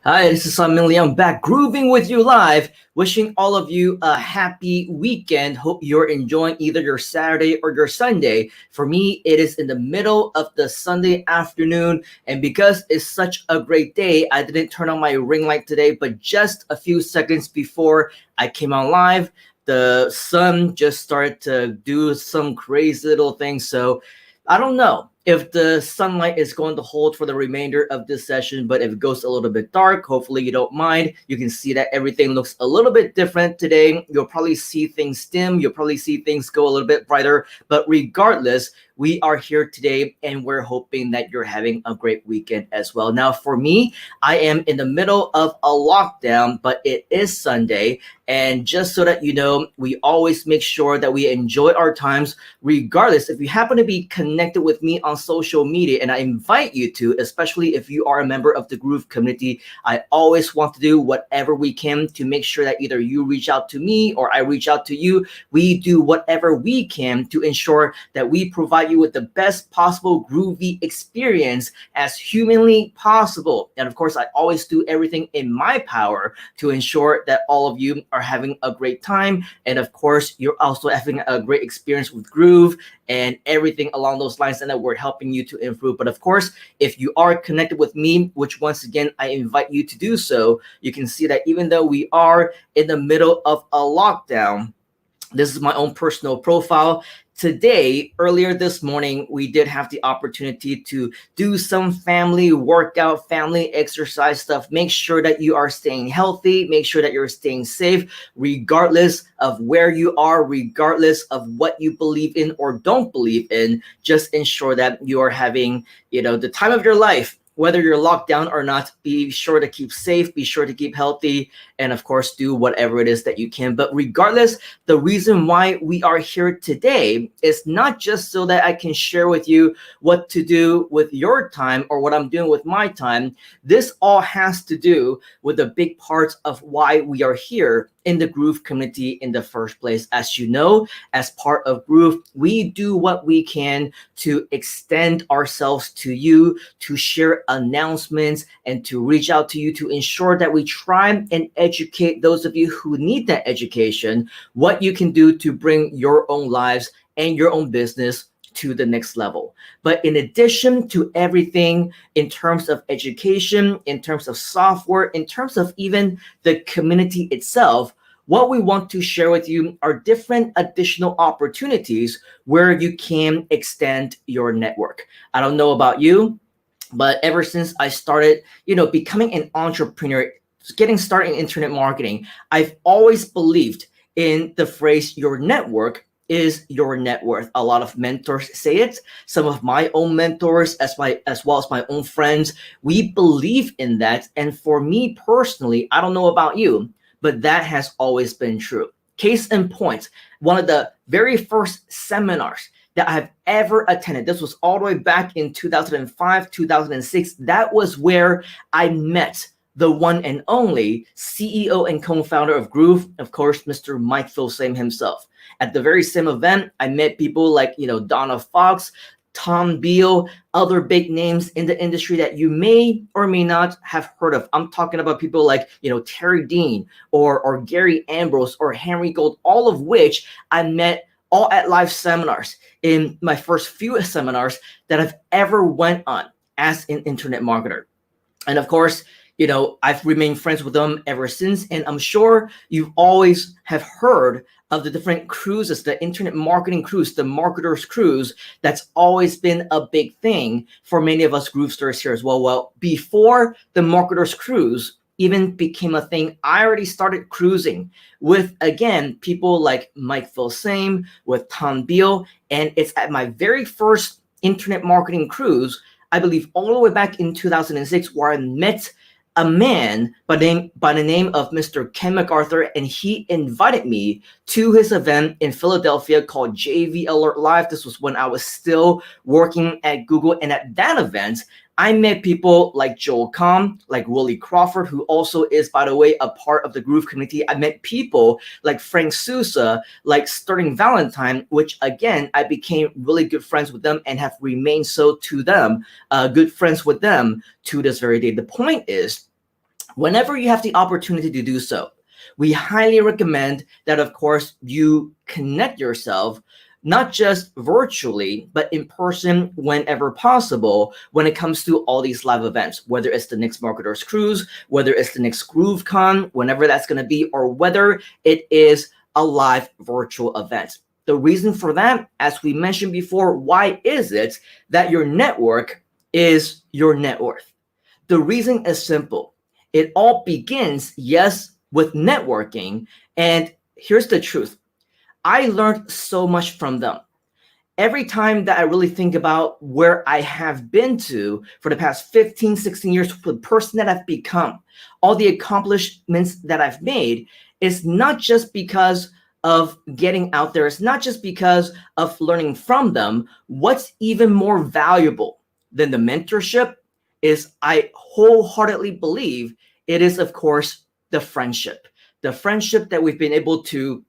Hi, this is Leung back grooving with you live. Wishing all of you a happy weekend. Hope you're enjoying either your Saturday or your Sunday. For me, it is in the middle of the Sunday afternoon, and because it's such a great day, I didn't turn on my ring light today, but just a few seconds before I came on live, the sun just started to do some crazy little things. So I don't know if the sunlight is going to hold for the remainder of this session, but if it goes a little bit dark, hopefully you don't mind. You can see that everything looks a little bit different today. You'll probably see things dim. You'll probably see things go a little bit brighter, but regardless, we are here today and we're hoping that you're having a great weekend as well. Now, for me, I am in the middle of a lockdown, but it is Sunday. And just so that you know, we always make sure that we enjoy our times, regardless. If you happen to be connected with me on social media, and I invite you to, especially if you are a member of the Groove community, I always want to do whatever we can to make sure that either you reach out to me or I reach out to you. We do whatever we can to ensure that we provide you with the best possible groovy experience as humanly possible. And of course, I always do everything in my power to ensure that all of you are having a great time. And of course, you're also having a great experience with Groove and everything along those lines, and that we're helping you to improve. But of course, if you are connected with me, which once again, I invite you to do so, you can see that even though we are in the middle of a lockdown, this is my own personal profile. Today, earlier this morning, we did have the opportunity to do some family workout, family exercise stuff. Make sure that you are staying healthy. Make sure that you're staying safe, regardless of where you are, regardless of what you believe in or don't believe in. Just ensure that you are having, the time of your life. Whether you're locked down or not, be sure to keep safe, be sure to keep healthy, and of course, do whatever it is that you can. But regardless, the reason why we are here today is not just so that I can share with you what to do with your time or what I'm doing with my time. This all has to do with a big part of why we are here in the Groove community in the first place. As you know, as part of Groove, we do what we can to extend ourselves to you, to share announcements, and to reach out to you to ensure that we try and educate those of you who need that education, what you can do to bring your own lives and your own business to the next level. But in addition to everything in terms of education, in terms of software, in terms of even the community itself, what we want to share with you are different additional opportunities where you can extend your network. I don't know about you, but ever since I started, becoming an entrepreneur, getting started in internet marketing, I've always believed in the phrase, your network is your net worth. A lot of mentors say it. Some of my own mentors, as well as my own friends, we believe in that. And for me personally, I don't know about you, but that has always been true. Case in point, one of the very first seminars that I've ever attended, this was all the way back in 2005, 2006. That was where I met the one and only CEO and co-founder of Groove, of course, Mr. Mike Filsame himself. At the very same event, I met people like, Donna Fox, Tom Beal, other big names in the industry that you may or may not have heard of. I'm talking about people like, Terry Dean or Gary Ambrose or Henry Gold, all of which I met all at live seminars in my first few seminars that I've ever went on as an internet marketer. And of course, I've remained friends with them ever since. And I'm sure you always have heard of the different cruises, the internet marketing cruise, the marketers cruise. That's always been a big thing for many of us Groovesters here as well. Well, before the marketers cruise even became a thing, I already started cruising with, again, people like Mike Filsame, with Tom Beal. And it's at my very first internet marketing cruise, I believe all the way back in 2006, where I met a man by the name of Mr. Ken MacArthur, and he invited me to his event in Philadelphia called JV Alert Live. This was when I was still working at Google, and at that event, I met people like Joel Kahn, like Willie Crawford, who also is, by the way, a part of the Groove community. I met people like Frank Sousa, like Sterling Valentine, which again, I became really good friends with them and have remained so to them, good friends with them to this very day. The point is, whenever you have the opportunity to do so, we highly recommend that, of course, you connect yourself not just virtually, but in person whenever possible when it comes to all these live events, whether it's the next Marketers Cruise, whether it's the next GrooveCon, whenever that's going to be, or whether it is a live virtual event. The reason for that, as we mentioned before, why is it that your network is your net worth? The reason is simple. It all begins, yes, with networking. And here's the truth. I learned so much from them. Every time that I really think about where I have been to for the past 15, 16 years, the person that I've become, all the accomplishments that I've made, is not just because of getting out there. It's not just because of learning from them. What's even more valuable than the mentorship is, I wholeheartedly believe, it is, of course, the friendship that we've been able to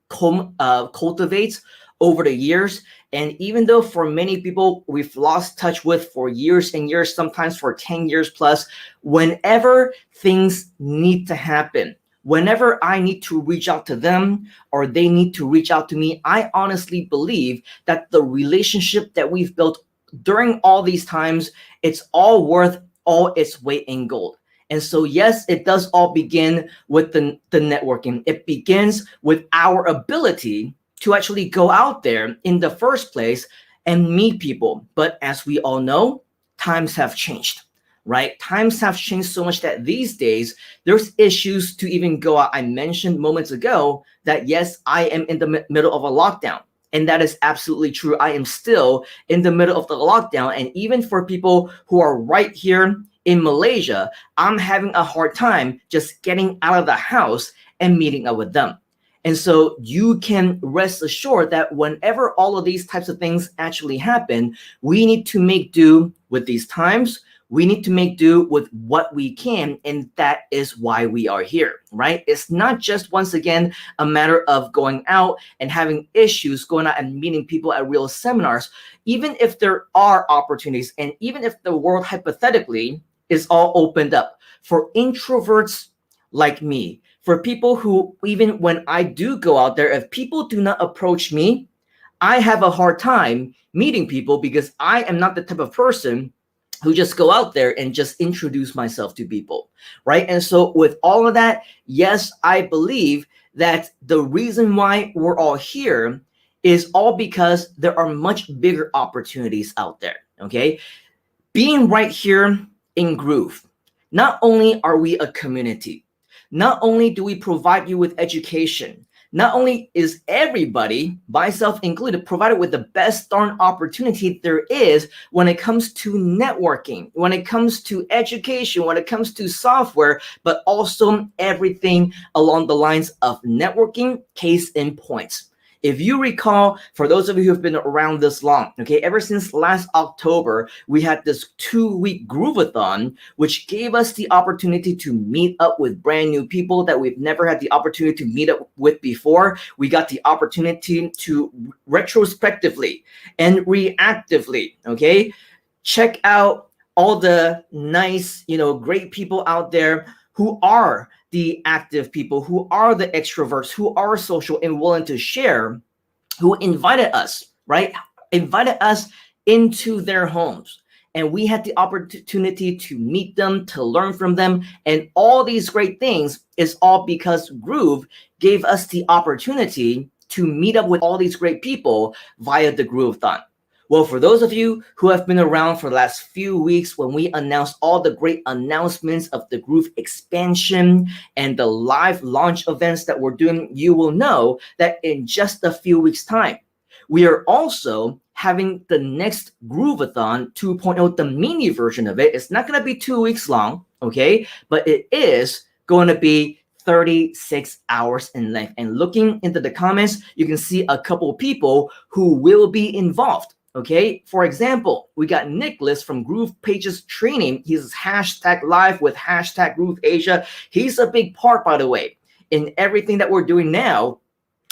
cultivate over the years. And even though for many people we've lost touch with for years and years, sometimes for 10 years plus, whenever things need to happen, whenever I need to reach out to them or they need to reach out to me, I honestly believe that the relationship that we've built during all these times, it's all worth all its weight in gold. And so, yes, it does all begin with the networking. It begins with our ability to actually go out there in the first place and meet people. But as we all know, times have changed, right? Times have changed so much that these days there's issues to even go out. I mentioned moments ago that, yes, I am in the middle of a lockdown. And that is absolutely true. I am still in the middle of the lockdown. And even for people who are right here in Malaysia, I'm having a hard time just getting out of the house and meeting up with them. And so you can rest assured that whenever all of these types of things actually happen, we need to make do with these times. We need to make do with what we can, and that is why we are here, right? It's not just, once again, a matter of going out and having issues, going out and meeting people at real seminars. Even if there are opportunities, and even if the world hypothetically is all opened up for introverts like me, for people who, even when I do go out there, if people do not approach me, I have a hard time meeting people because I am not the type of person who just go out there and just introduce myself to people, right? And so with all of that, yes, I believe that the reason why we're all here is all because there are much bigger opportunities out there, okay? Being right here in Groove, not only are we a community, not only do we provide you with education, not only is everybody, myself included, provided with the best darn opportunity there is when it comes to networking, when it comes to education, when it comes to software, but also everything along the lines of networking. Case in point. If you recall, for those of you who've been around this long, okay, ever since last October, we had this 2-week Grooveathon, which gave us the opportunity to meet up with brand new people that we've never had the opportunity to meet up with before. We got the opportunity to retrospectively and reactively, okay, check out all the nice, great people out there who are the active people, who are the extroverts, who are social and willing to share, who invited us, right? Invited us into their homes. And we had the opportunity to meet them, to learn from them. And all these great things is all because Groove gave us the opportunity to meet up with all these great people via the Grooveathon. Well, for those of you who have been around for the last few weeks when we announced all the great announcements of the Groove expansion and the live launch events that we're doing, you will know that in just a few weeks' time, we are also having the next Grooveathon 2.0, the mini version of it. It's not going to be 2 weeks long, okay? But it is going to be 36 hours in length. And looking into the comments, you can see a couple of people who will be involved. Okay, for example, we got Nicholas from Groove Pages Training. He's #live with #GrooveAsia. He's a big part, by the way, in everything that we're doing now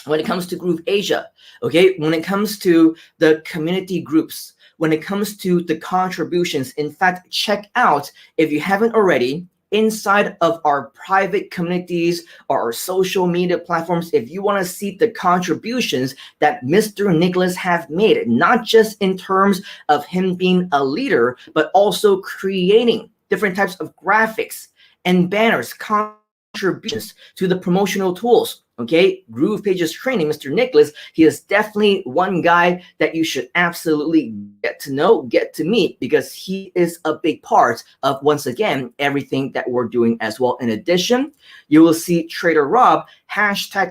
when it comes to GrooveAsia. Okay, when it comes to the community groups, when it comes to the contributions. In fact, check out, if you haven't already, inside of our private communities or our social media platforms, if you want to see the contributions that Mr. Nicholas have made, not just in terms of him being a leader, but also creating different types of graphics and banners, contributions to the promotional tools. Okay, GroovePages training, Mr. Nicholas, he is definitely one guy that you should absolutely get to know, get to meet, because he is a big part of, once again, everything that we're doing as well. In addition, you will see Trader Rob,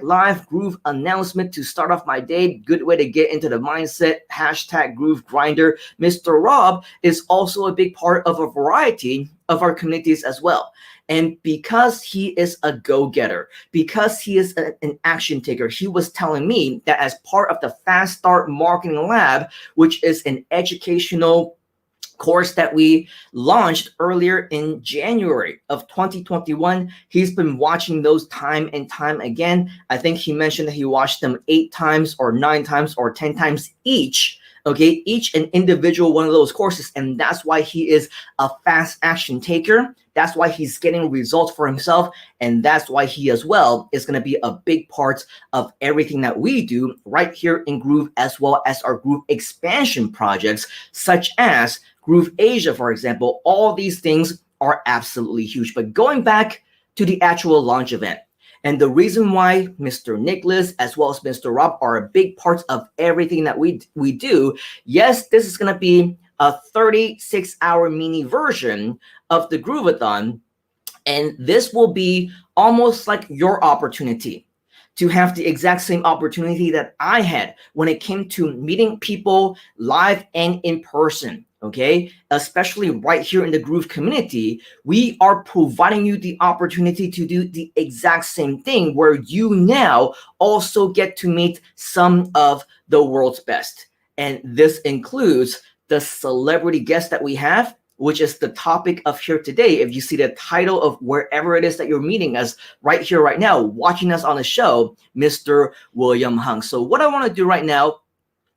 #live groove announcement to start off my day. Good way to get into the mindset, #groove grinder. Mr. Rob is also a big part of a variety of our communities as well. And because he is a go-getter, because he is an action taker, he was telling me that as part of the Fast Start Marketing Lab, which is an educational course that we launched earlier in January of 2021, he's been watching those time and time again. I think he mentioned that he watched them 8 times or 9 times or 10 times each. Okay, each and individual one of those courses. And that's why he is a fast action taker. That's why he's getting results for himself. And that's why he as well is going to be a big part of everything that we do right here in Groove, as well as our Groove expansion projects, such as GrooveAsia, for example. All these things are absolutely huge. But going back to the actual launch event, and the reason why Mr. Nicholas as well as Mr. Rob are a big part of everything that we do, yes, this is going to be a 36-hour mini version of the Groovathon, and this will be almost like your opportunity to have the exact same opportunity that I had when it came to meeting people live and in person. Okay, especially right here in the Groove community, we are providing you the opportunity to do the exact same thing, where you now also get to meet some of the world's best. And this includes the celebrity guests that we have, which is the topic of here today. If you see the title of wherever it is that you're meeting us right here, right now, watching us on the show, Mr. William Hung. So what I want to do right now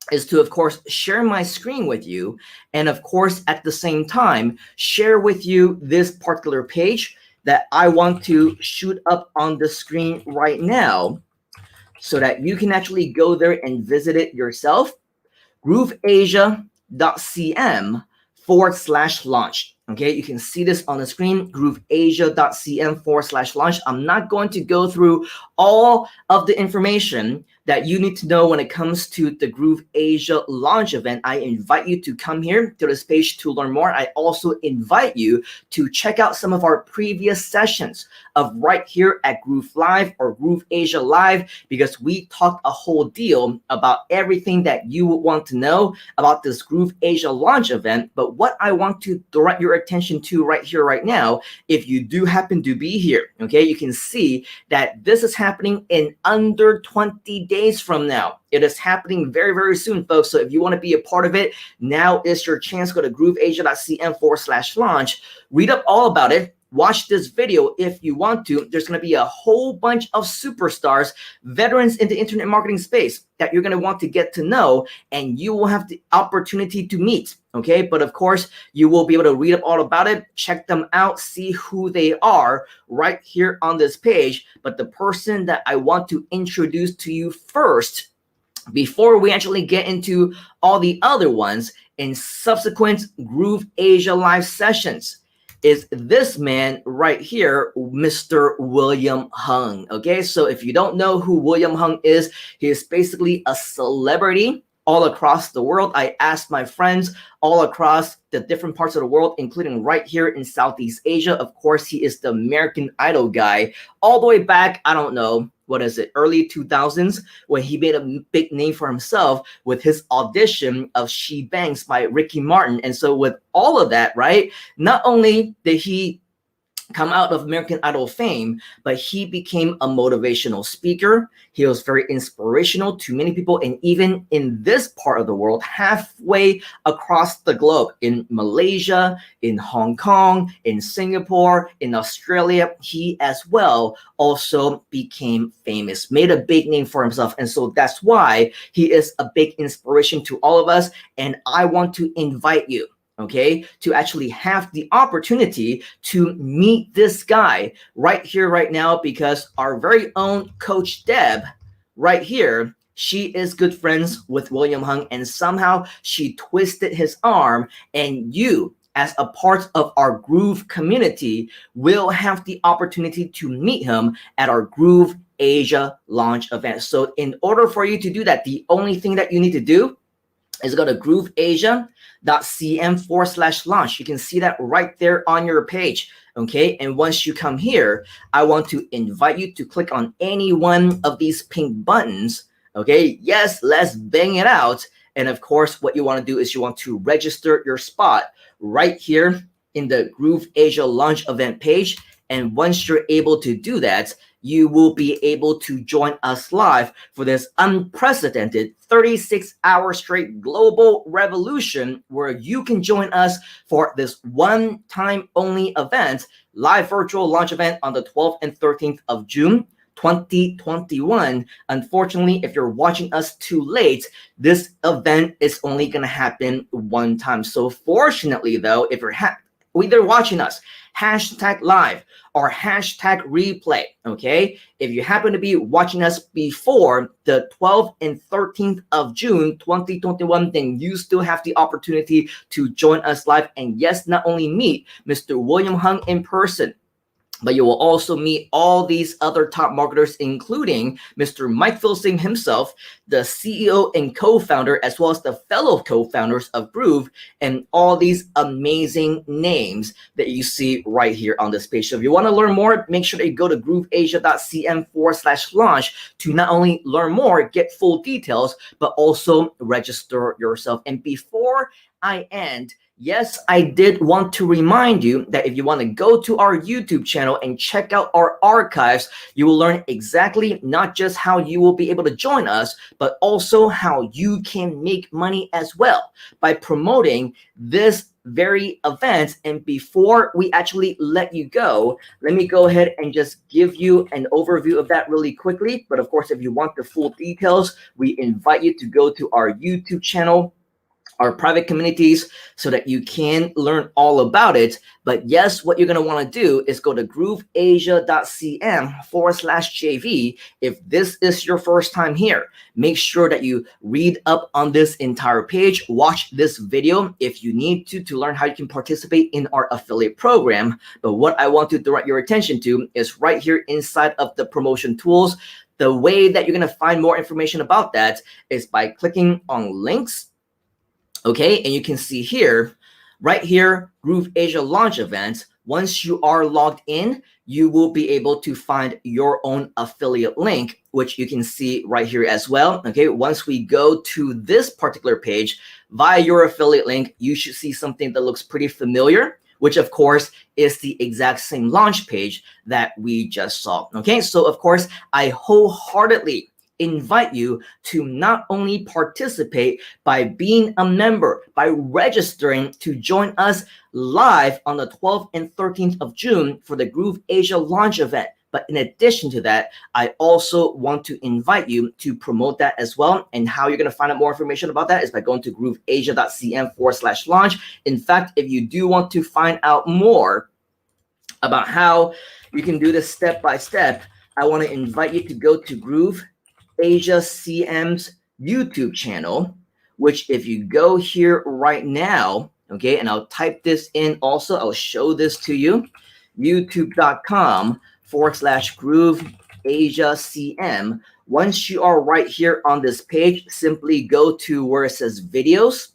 is to, of course, share my screen with you, and of course, at the same time, share with you this particular page that I want to shoot up on the screen right now so that you can actually go there and visit it yourself. grooveasia.cm/launch. Okay, you can see this on the screen, grooveasia.cm/launch. I'm not going to go through all of the information that you need to know when it comes to the GrooveAsia launch event. I invite you to come here to this page to learn more. I also invite you to check out some of our previous sessions of right here at Groove Live or GrooveAsia Live, because we talked a whole deal about everything that you would want to know about this GrooveAsia launch event. But what I want to direct your attention to right here, right now, if you do happen to be here, okay, you can see that this is happening in under 20 days from now. It is happening very, very soon, folks. So if you want to be a part of it, now is your chance. Go to grooveasia.cm/launch, read up all about it. Watch this video if you want to. There's going to be a whole bunch of superstars, veterans in the internet marketing space that you're going to want to get to know, and you will have the opportunity to meet. Okay, but of course, you will be able to read up all about it, check them out, see who they are right here on this page. But the person that I want to introduce to you first, before we actually get into all the other ones in subsequent GrooveAsia live sessions, is this man right here, Mr. William Hung. Okay, so if you don't know who William Hung is, he is basically a celebrity all across the world. I asked my friends all across the different parts of the world, including right here in Southeast Asia. Of course, he is the American Idol guy, all the way back, I don't know, what is it, early 2000s, when he made a big name for himself with his audition of Shebangs by Ricky Martin. And so with all of that, right, not only did he come out of American Idol fame, but he became a motivational speaker. He was very inspirational to many people, and even in this part of the world, halfway across the globe, in Malaysia, in Hong Kong, in Singapore, in Australia, he as well also became famous, made a big name for himself. And so that's why he is a big inspiration to all of us. And I want to invite you okay, to actually have the opportunity to meet this guy right here, right now, because our very own Coach Deb right here, she is good friends with William Hung, and somehow she twisted his arm, and you, as a part of our Groove community, will have the opportunity to meet him at our Groove Asia launch event. So in order for you to do that, the only thing that you need to do is go to grooveasia.cm/launch. You can see that right there on your page. Okay, and once you come here, I want to invite you to click on any one of these pink buttons. Okay, yes, let's bang it out. And of course, what you want to do is you want to register your spot right here in the Groove Asia launch event page. And once you're able to do that, you will be able to join us live for this unprecedented 36-hour straight global revolution, where you can join us for this one-time only event, live virtual launch event on the 12th and 13th of June 2021. Unfortunately, if you're watching us too late, this event is only going to happen one time. So fortunately, though, if you're either watching us #live or #replay, okay? If you happen to be watching us before the 12th and 13th of June 2021, then you still have the opportunity to join us live. And yes, not only meet Mr. William Hung in person, but you will also meet all these other top marketers, including Mr. Mike Filsing himself, the CEO and co-founder, as well as the fellow co-founders of Groove, and all these amazing names that you see right here on this page. So if you want to learn more, make sure that you go to grooveasia.cm/launch to not only learn more, get full details, but also register yourself. And before I end, yes, I did want to remind you that if you want to go to our YouTube channel and check out our archives, you will learn exactly not just how you will be able to join us, but also how you can make money as well by promoting this very event. And before we actually let you go, let me go ahead and just give you an overview of that really quickly. But of course, if you want the full details, we invite you to go to our YouTube channel, our private communities, so that you can learn all about it. But yes, what you're going to want to do is go to grooveasia.cm/JV. If this is your first time here, make sure that you read up on this entire page, watch this video if you need to learn how you can participate in our affiliate program. But what I want to direct your attention to is right here inside of the promotion tools. The way that you're going to find more information about that is by clicking on links. Okay, and you can see here, right here, Groove Asia launch event. Once you are logged in, you will be able to find your own affiliate link, which you can see right here as well. Okay, once we go to this particular page, via your affiliate link, you should see something that looks pretty familiar, which of course is the exact same launch page that we just saw. Okay, so of course, I wholeheartedly invite you to not only participate by being a member, by registering to join us live on the 12th and 13th of June for the Groove Asia launch event. But in addition to that, I also want to invite you to promote that as well. And how you're going to find out more information about that is by going to grooveasia.cm/launch. In fact, if you do want to find out more about how you can do this step by step, I want to invite you to go to GrooveAsiaCM's YouTube channel, which if you go here right now, okay, and I'll type this in also, I'll show this to you, youtube.com/GrooveAsiaCM. Once you are right here on this page, simply go to where it says videos.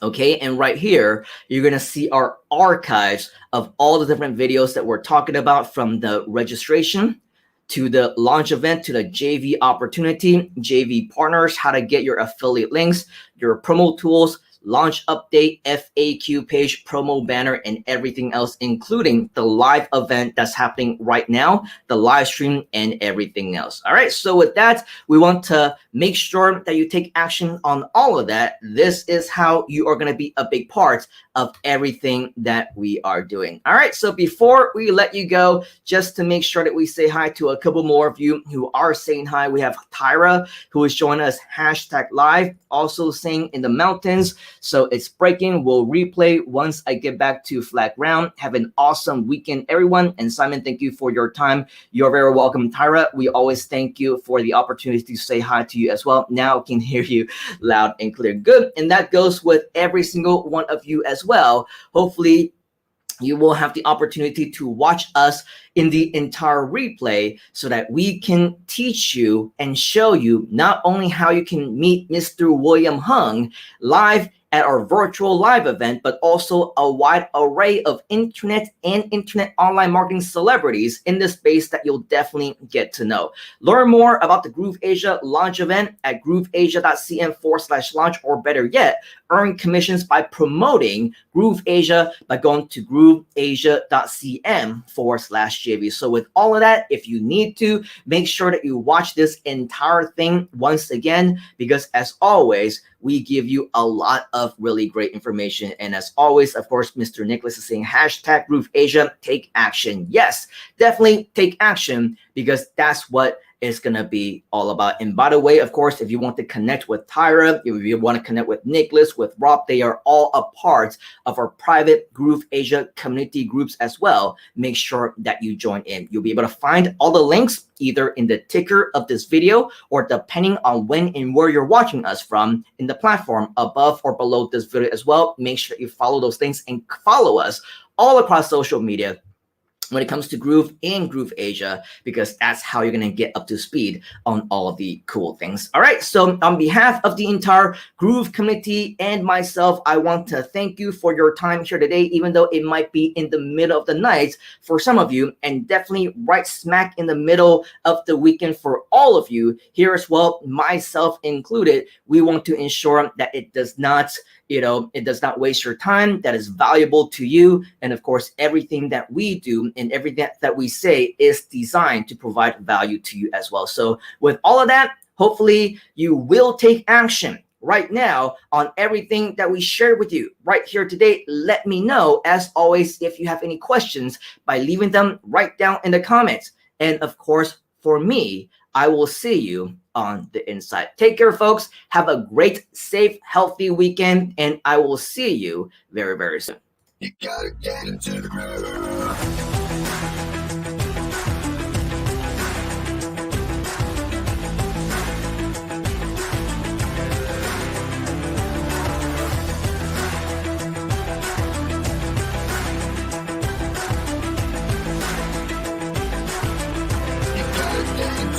Okay, and right here, you're going to see our archives of all the different videos that we're talking about, from the registration to the launch event, to the JV opportunity, JV partners, how to get your affiliate links, your promo tools, launch update, FAQ page, promo banner, and everything else, including the live event that's happening right now, the live stream, and everything else. All right, so with that, we want to make sure that you take action on all of that. This is how you are going to be a big part of everything that we are doing. All right, so before we let you go, just to make sure that we say hi to a couple more of you who are saying hi, we have Tyra, who is joining us #live, also saying in the mountains, So it's breaking. We'll replay once I get back to flag ground. Have an awesome weekend, everyone. And Simon, thank you for your time. You're very welcome. Tyra, we always thank you for the opportunity to say hi to you as well. Now I can hear you loud and clear. Good. And that goes with every single one of you as well. Hopefully, you will have the opportunity to watch us in the entire replay so that we can teach you and show you not only how you can meet Mr. William Hung live at our virtual live event, but also a wide array of internet and internet online marketing celebrities in this space that you'll definitely get to know. Learn more about the GrooveAsia launch event at grooveasia.cm/launch, or better yet, earn commissions by promoting GrooveAsia by going to grooveasia.cm/JV. So with all of that, if you need to, make sure that you watch this entire thing once again, because as always, we give you a lot of really great information. And as always, of course, Mr. Nicholas is saying hashtag GrooveAsia, take action. Yes, definitely take action, because that's what it's going to be all about. And by the way, of course, if you want to connect with Tyra, if you want to connect with Nicholas, with Rob, they are all a part of our private GrooveAsia community groups as well. Make sure that you join in. You'll be able to find all the links either in the ticker of this video, or depending on when and where you're watching us from, in the platform above or below this video as well. Make sure you follow those things and follow us all across social media when it comes to Groove and GrooveAsia, because that's how you're going to get up to speed on all of the cool things. All right. So on behalf of the entire Groove community and myself, I want to thank you for your time here today, even though it might be in the middle of the night for some of you, and definitely right smack in the middle of the weekend for all of you here as well, myself included. We want to ensure that it does not, it does not waste your time, that is valuable to you. And of course, everything that we do and everything that we say is designed to provide value to you as well. So with all of that, hopefully you will take action right now on everything that we shared with you right here today. Let me know, as always, if you have any questions by leaving them right down in the comments. And of course, for me, I will see you on the inside. Take care, folks. Have a great, safe, healthy weekend, and I will see you very, very soon. You gotta get into the groove.